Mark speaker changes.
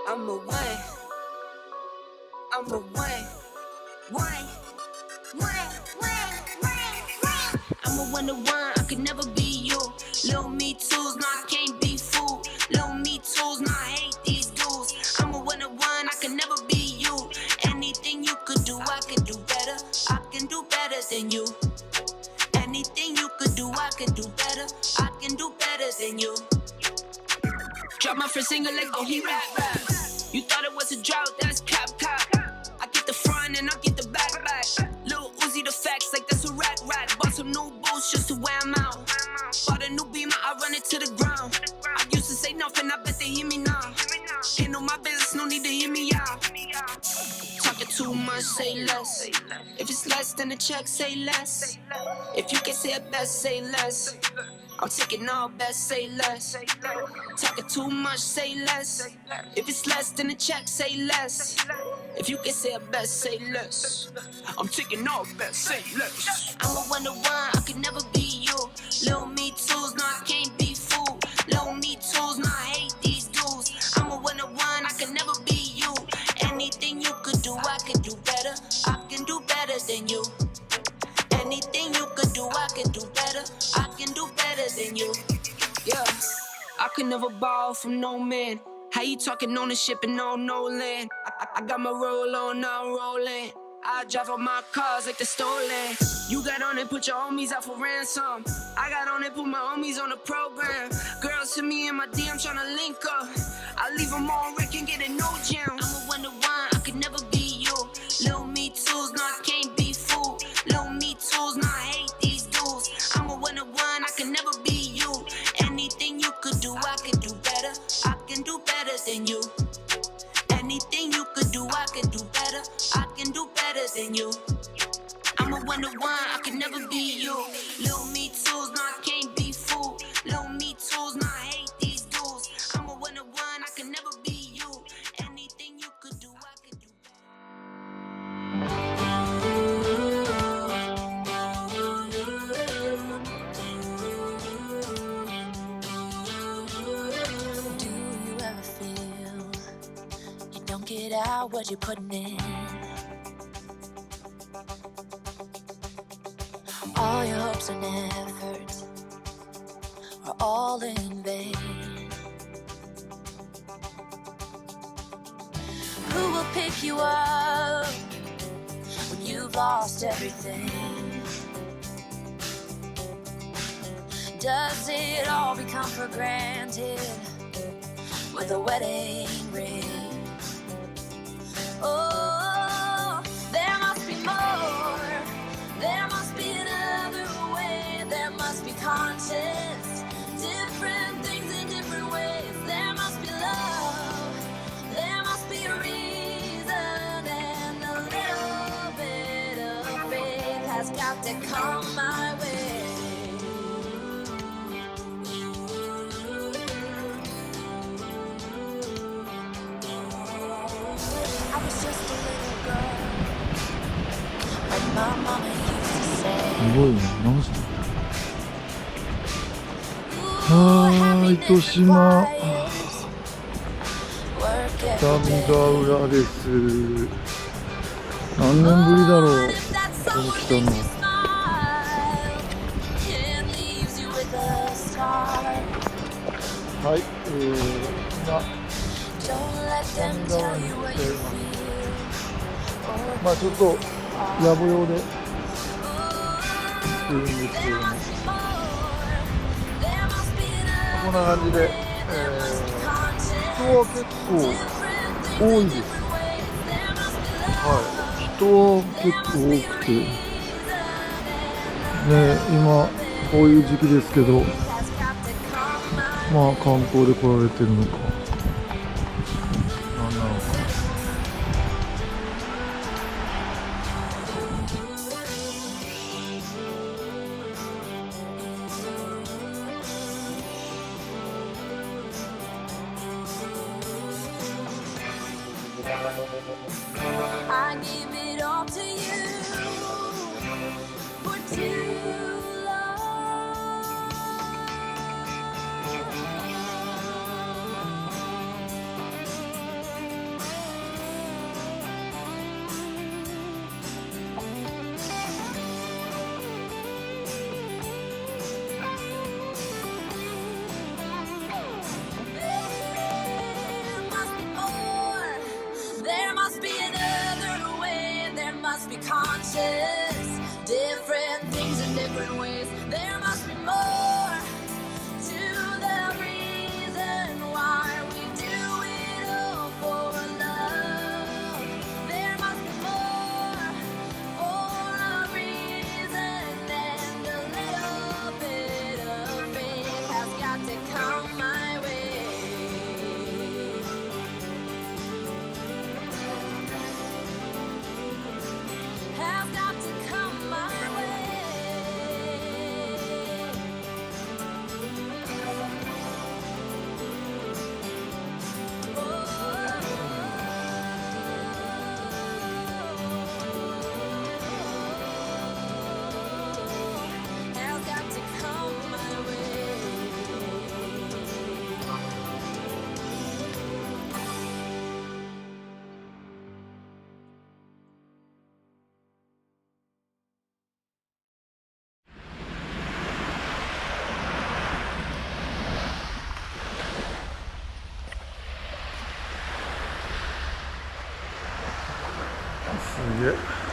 Speaker 1: I'm a one. I'm a one. One. I'm a one to one. I could never be you. Little me tools, no, I can't be fooled. Little me tools, no, I hate these dudes. I'm a one to one. I could never be you. Anything you could do, I could do better. I can do better than you. Anything you could do, I can do better. I can do better than you. Drop my first single like, oh, he rap. You thought it was a drought, that's cap. I get the front and I get the back. Lil Uzi the facts like that's a rack. Bought some new boots just to wear 'em out. Bought a new beamer, I run it to the ground. I used to say nothing, I bet they hear me now. Ain't no my business, no need to hear me out. Talking too much, say less. If it's less than the check, say less. If you can say it best, say less. I'm taking all best, say less. Talking too much, say less. If it's less than the check, say less. If you can say it best, say less. I'm taking all best, say less. I'm a one to one, I could never be you. Little me tools, no, I can't be fooled. Little me tools, no, I hate these dudes. I'm a one to one, I could never be you. Anything you could do, I can do better. I can do better than you. Anything you could do, I can do better. I can do better than you. Yeah, I could never borrow from no man. How you talking ownership and no land? I got my roll on, now I'm rolling. I drive all my cars like they're stolen. You got on it, put your homies out for ransom. I got on it, put my homies on the program. Girls hit me in my DM tryna link up. I leave them on wreck and get a no jam. I'm a one to one, I could never be you. Little me tools, no, I can't be fooled. Little me tools, no, I hate these dudes. I'm a one to one, I can never be you. Anything you could do, I can do better. I can do better than you. Anything you could do, I can do better. I can do better than you. I'm a one to one, I can never be you. Little me tools, no, I can't be fooled. Little me tools, no, I hate these dudes. I'm a one to one, I can never be you. Anything you could do, I can do
Speaker 2: Do you ever feel you don't get out what you're putting in? All your hopes and efforts are all in vain. Who will pick you up when you've lost everything? Does it all become for granted with a wedding ring? Oh, there must be more. There must be another way. There must be conscience. Different things in different ways. There must be love. There must be a reason. And a little bit of faith has got to come my way. I was just a little girl, like my mama used to say.
Speaker 3: すごいね、何歳？糸島北見ヶ浦です。何年ぶりだろう、ここ来たの。はい、今北見ヶ浦に来ています。まあちょっと野暮用で来てるんですけども、こんな感じで、人は結構多いです。はい、人は結構多くてね、今こういう時期ですけど、まあ観光で来られてるのか何なのか。
Speaker 2: I give it all to you for too long. must be conscious. Different things in different ways. There must be more to the reason why we do it all for love. There must be more for a reason, and a little bit of faith has got to come my way. Has got to come my way. Has got to come my way.
Speaker 3: すげえ。